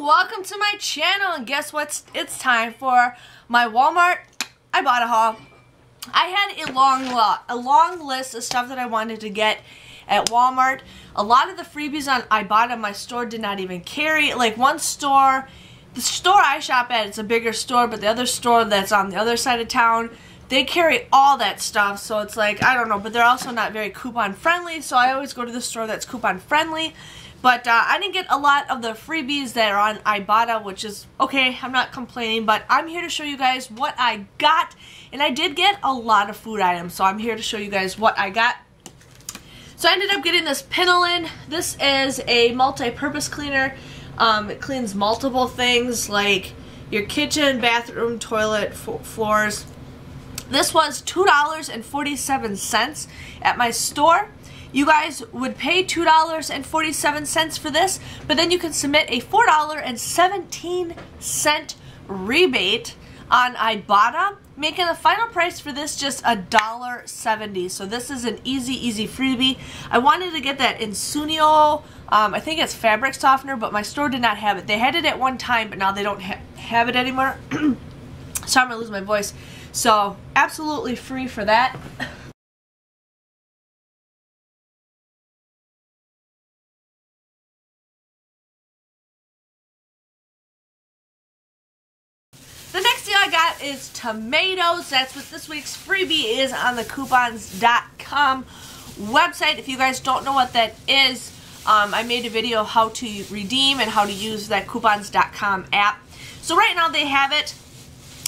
welcome to my channel, and guess what? It's time for my Walmart Ibotta haul. I had a long list of stuff that I wanted to get at Walmart. A lot of the freebies on Ibotta my store did not even carry. Like one store, the store I shop at, it's a bigger store, but the other store that's on the other side of town, they carry all that stuff, so it's like, I don't know, but they're also not very coupon friendly, so I always go to the store that's coupon friendly. But I didn't get a lot of the freebies that are on Ibotta, which is okay, I'm not complaining, but I'm here to show you guys what I got, and I did get a lot of food items, so I'm here to show you guys what I got. So I ended up getting this Pinolin. This is a multi-purpose cleaner. It cleans multiple things like your kitchen, bathroom, toilet, floors. This was $2.47 at my store. You guys would pay $2.47 for this, but then you can submit a $4.17 rebate on Ibotta, making the final price for this just $1.70. So this is an easy freebie. I wanted to get that Insunio, I think it's fabric softener, but my store did not have it. They had it at one time, but now they don't have it anymore. So I'm gonna lose my voice. So absolutely free for that. The next deal I got is tomatoes. That's what this week's freebie is on the coupons.com website. If you guys don't know what that is, I made a video how to redeem and how to use that coupons.com app. So right now they have it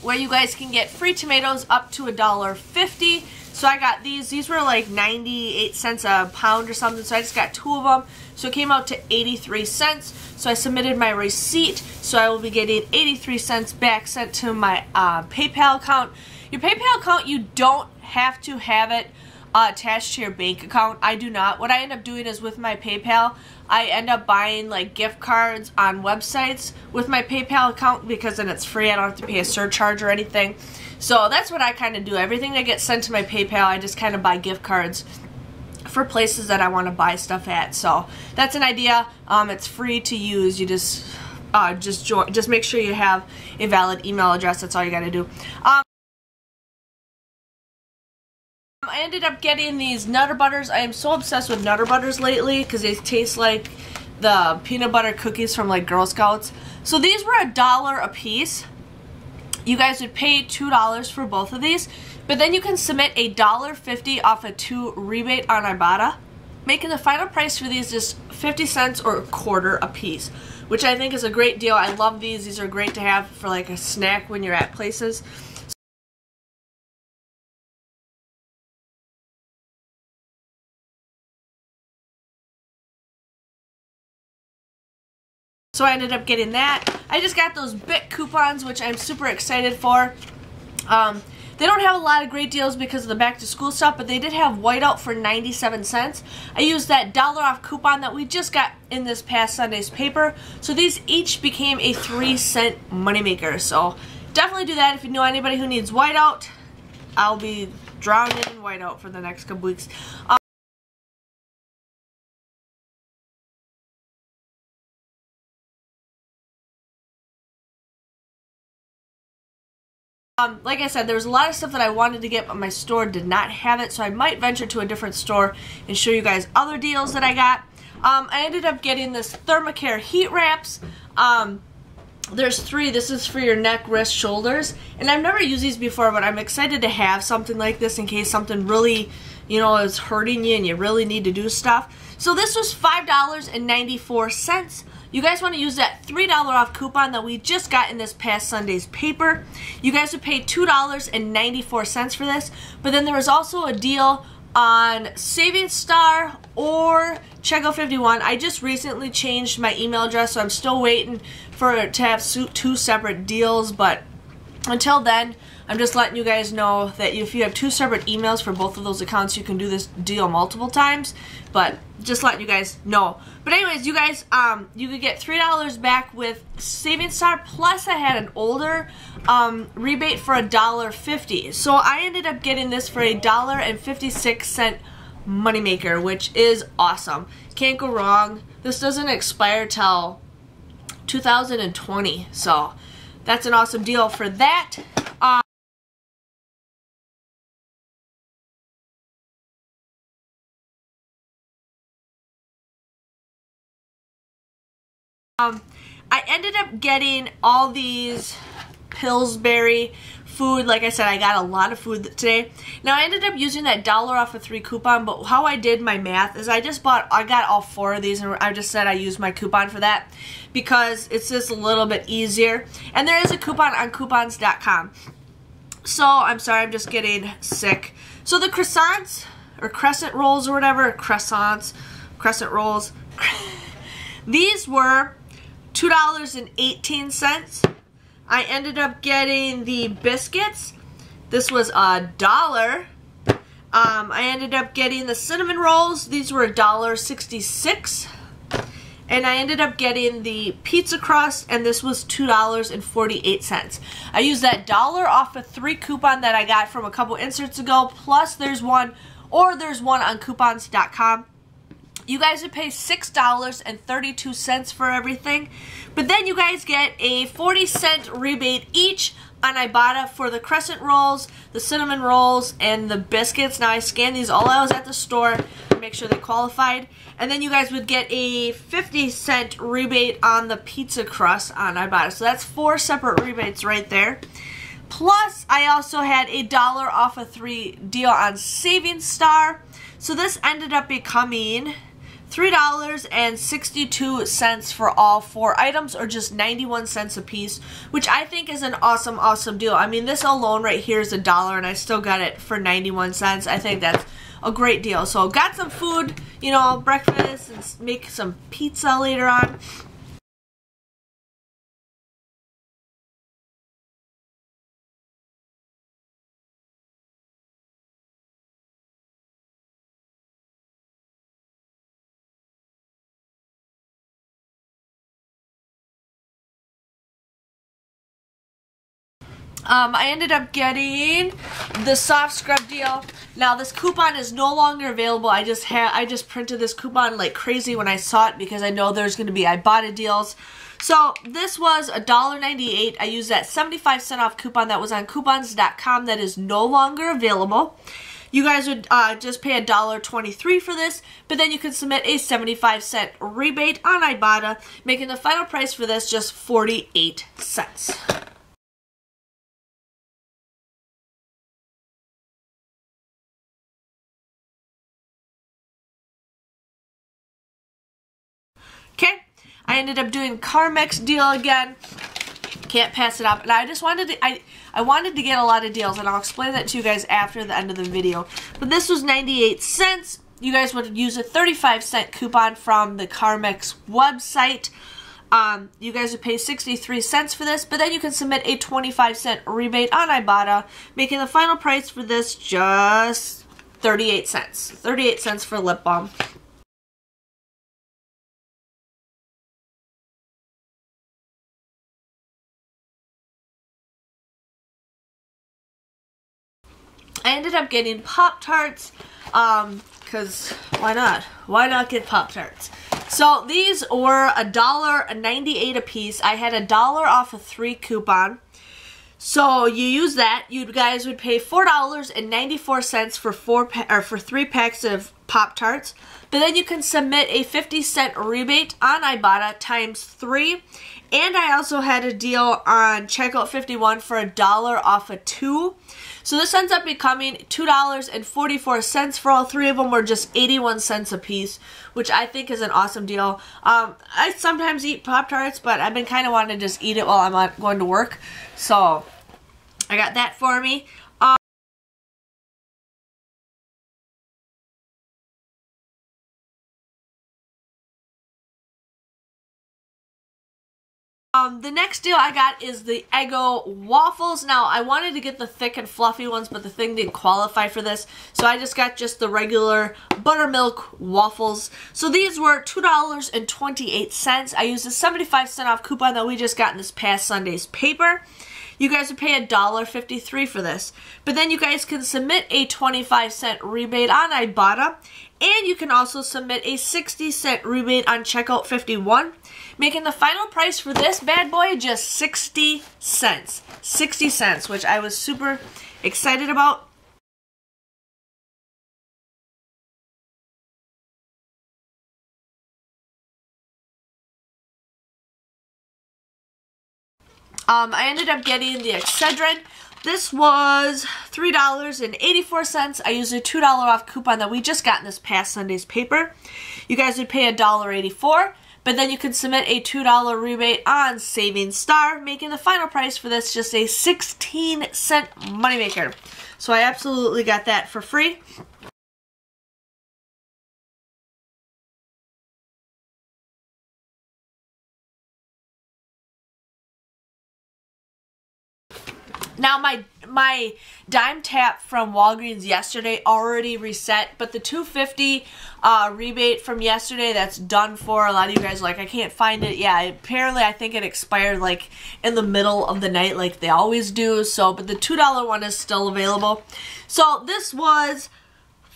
where you guys can get free tomatoes up to $1.50. So I got these. These were like 98 cents a pound or something, so I just got 2 of them. So it came out to 83 cents. So I submitted my receipt, so I will be getting 83 cents back sent to my PayPal account. Your PayPal account, you don't have to have it attached to your bank account. I do not. What I end up doing is with my PayPal, I end up buying like gift cards on websites with my PayPal account because then it's free. I don't have to pay a surcharge or anything. So that's what I kind of do. Everything that gets sent to my PayPal, I just kind of buy gift cards for places that I want to buy stuff at. So that's an idea. It's free to use. You just make sure you have a valid email address. That's all you got to do. I ended up getting these Nutter Butters. I am so obsessed with Nutter Butters lately because they taste like the peanut butter cookies from like Girl Scouts. So these were $1 a piece. You guys would pay $2 for both of these, but then you can submit a $1.50 off a $2 rebate on Ibotta, making the final price for these just 50 cents or a quarter a piece, which I think is a great deal. I love these. These are great to have for like a snack when you're at places. So I ended up getting that. I just got those BIC coupons, which I'm super excited for. They don't have a lot of great deals because of the back to school stuff, but they did have whiteout for 97 cents. I used that $1 off coupon that we just got in this past Sunday's paper. So these each became a 3-cent moneymaker. So definitely do that if you know anybody who needs whiteout. I'll be drowning in whiteout for the next couple weeks. Like I said, there was a lot of stuff that I wanted to get, but my store did not have it, so I might venture to a different store and show you guys other deals that I got. I ended up getting this Thermacare heat wraps. There's 3. This is for your neck, wrist, shoulders, and I've never used these before, but I'm excited to have something like this in case something really, you know, is hurting you and you really need to do stuff. So this was $5.94. You guys want to use that $3 off coupon that we just got in this past Sunday's paper. You guys would pay $2.94 for this, but then there was also a deal on Savings Star or Checkout 51. I just recently changed my email address, so I'm still waiting for it to have 2 separate deals, but until then, I'm just letting you guys know that if you have 2 separate emails for both of those accounts, you can do this deal multiple times, but just letting you guys know. But anyways, you guys, you could get $3 back with Savings Star, plus I had an older rebate for $1.50. So I ended up getting this for a $1.56 moneymaker, which is awesome. Can't go wrong. This doesn't expire till 2020. So that's an awesome deal for that. I ended up getting all these Pillsbury food. Like I said, I got a lot of food today. Now I ended up using that $1 off of 3 coupon, but how I did my math is I got all 4 of these, and I just said I used my coupon for that because it's just a little bit easier. And there is a coupon on coupons.com. So I'm sorry, I'm just getting sick. So the croissants or crescent rolls or whatever, crescent rolls, these were $2.18. I ended up getting the biscuits. This was $1. I ended up getting the cinnamon rolls. These were $1.66. And I ended up getting the pizza crust, and this was $2.48. I used that $1 off of 3 coupon that I got from a couple inserts ago, plus there's one on coupons.com. You guys would pay $6.32 for everything, but then you guys get a 40-cent rebate each on Ibotta for the crescent rolls, the cinnamon rolls, and the biscuits. Now I scanned these all while I was at the store to make sure they qualified, and then you guys would get a 50-cent rebate on the pizza crust on Ibotta. So that's 4 separate rebates right there. Plus, I also had a $1 off of 3 deal on Savings Star. So this ended up becoming $3.62 for all 4 items, or just 91 cents a piece, which I think is an awesome, awesome deal. I mean, this alone right here is $1, and I still got it for 91 cents. I think that's a great deal. So got some food, you know, breakfast, and make some pizza later on. I ended up getting the soft scrub deal. Now this coupon is no longer available. I just printed this coupon like crazy when I saw it because I know there's going to be Ibotta deals. So this was $1.98. I used that 75-cent off coupon that was on coupons.com that is no longer available. You guys would just pay $1.23 for this, but then you could submit a 75-cent rebate on Ibotta, making the final price for this just 48 cents. Okay, I ended up doing Carmex deal again. Can't pass it up. And I just wanted to, I wanted to get a lot of deals, and I'll explain that to you guys after the end of the video. But this was 98 cents. You guys would use a 35-cent coupon from the Carmex website. You guys would pay 63 cents for this, but then you can submit a 25-cent rebate on Ibotta, making the final price for this just 38 cents. 38 cents for lip balm. I ended up getting Pop-Tarts, because why not? Why not get Pop-Tarts? So these were $1.98 a piece. I had $1 off a 3 coupon. So you use that, you guys would pay $4.94 for 3 packs of Pop-Tarts. But then you can submit a 50-cent rebate on Ibotta times 3. And I also had a deal on Checkout 51 for $1 off of 2. So this ends up becoming $2.44 for all 3 of them, or just 81 cents a piece, which I think is an awesome deal. I sometimes eat Pop-Tarts, but I've been kind of wanting to just eat it while I'm going to work. So I got that for me. The next deal I got is the Eggo waffles. Now, I wanted to get the thick and fluffy ones, but the thing didn't qualify for this, so I just got just the regular buttermilk waffles. So these were $2.28. I used a 75-cent off coupon that we just got in this past Sunday's paper. you guys would pay $1.53 for this. But then you guys can submit a 25-cent rebate on Ibotta, and you can also submit a 60-cent rebate on checkout 51, making the final price for this bad boy just 60 cents. 60 cents, which I was super excited about. I ended up getting the DesignerJen. This was $3.84. I used a $2 off coupon that we just got in this past Sunday's paper. You guys would pay $1.84, but then you can submit a $2 rebate on Saving Star, making the final price for this just a 16-cent moneymaker. So I absolutely got that for free. Now my dime tap from Walgreens yesterday already reset, but the $2.50 rebate from yesterday, that's done for. A lot of you guys are like, I can't find it. Yeah, apparently I think it expired like in the middle of the night like they always do. So, but the $2 one is still available. So this was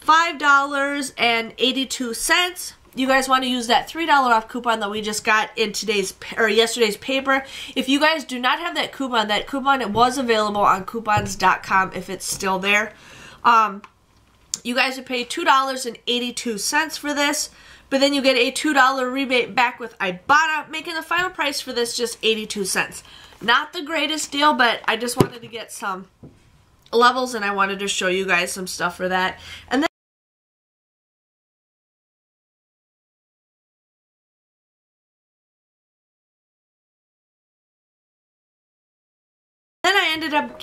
$5.82. You guys want to use that $3 off coupon that we just got in yesterday's paper. If you guys do not have that coupon it was available on coupons.com if it's still there. You guys would pay $2.82 for this, but then you get a $2 rebate back with Ibotta, making the final price for this just 82 cents. Not the greatest deal, but I just wanted to get some levels and I wanted to show you guys some stuff for that. And then I ended up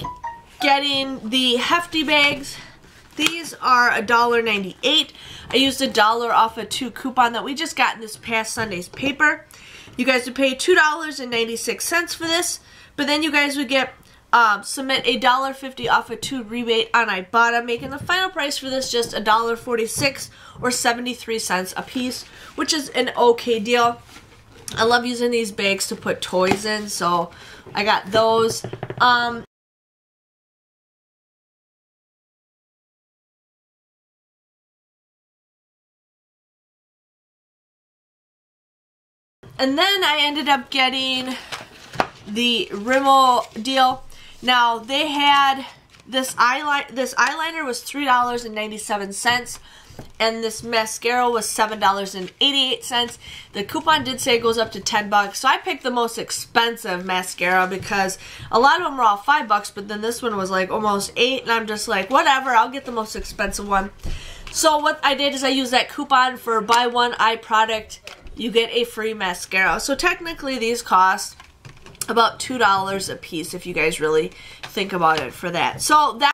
getting the hefty bags. These are $1.98. I used $1 off a 2 coupon that we just got in this past Sunday's paper. You guys would pay $2.96 for this, but then you guys would get submit a $1.50 off a 2 rebate on Ibotta, making the final price for this just $1.46 or 73 cents a piece, which is an okay deal. I love using these bags to put toys in, so I got those. And then I ended up getting the Rimmel deal. Now they had this eyeliner was $3.97, and this mascara was $7.88. The coupon did say it goes up to $10, so I picked the most expensive mascara because a lot of them were all $5, but then this one was like almost $8, and I'm just like, whatever, I'll get the most expensive one. So what I did is I used that coupon for buy one eye product, you get a free mascara. So technically these cost about $2 a piece if you guys really think about it for that. So that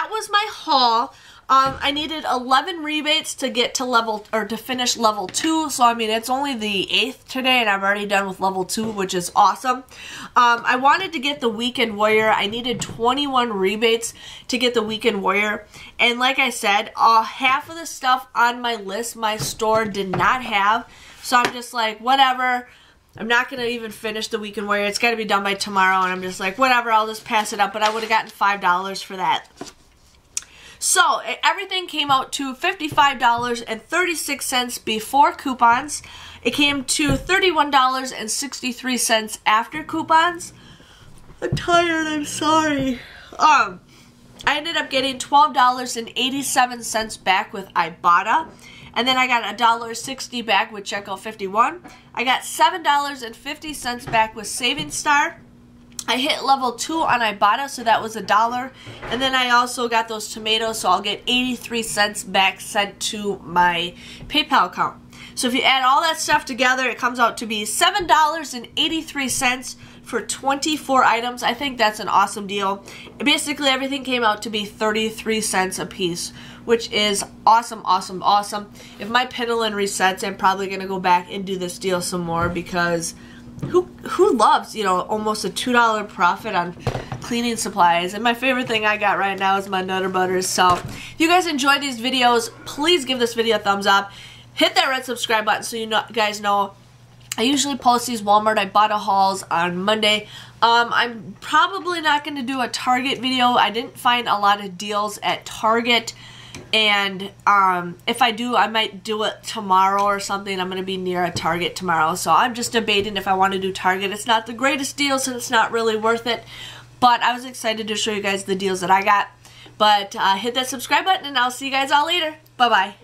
was my haul. I needed 11 rebates to get to to finish level 2. So I mean, it's only the 8th today, and I'm already done with level 2, which is awesome. I wanted to get the Weekend Warrior. I needed 21 rebates to get the Weekend Warrior, and like I said, half of the stuff on my list my store did not have. So I'm just like, whatever. I'm not going to even finish the Weekend Warrior. It's got to be done by tomorrow, and I'm just like, whatever, I'll just pass it up. But I would have gotten $5 for that. So everything came out to $55.36 before coupons. It came to $31.63 after coupons. I'm tired, I'm sorry. I ended up getting $12.87 back with Ibotta. And then I got $1.60 back with checkout 51. I got $7.50 back with Saving Star. I hit level 2 on Ibotta, so that was $1. And then I also got those tomatoes, so I'll get 83 cents back sent to my PayPal account. So if you add all that stuff together, it comes out to be $7.83 for 24 items. I think that's an awesome deal. Basically, everything came out to be 33 cents a piece, which is awesome, awesome, awesome. If my Pinolin resets, I'm probably going to go back and do this deal some more because who loves, you know, almost a $2 profit on cleaning supplies? And my favorite thing I got right now is my Nutter Butters. So if you guys enjoy these videos, please give this video a thumbs up. Hit that red subscribe button so you guys know I usually post these Walmart Ibotta hauls on Monday. I'm probably not going to do a Target video. I didn't find a lot of deals at Target. And if I do, I might do it tomorrow or something. I'm going to be near a Target tomorrow. So I'm just debating if I want to do Target. It's not the greatest deal, so it's not really worth it. But I was excited to show you guys the deals that I got. But hit that subscribe button, and I'll see you guys all later. Bye-bye.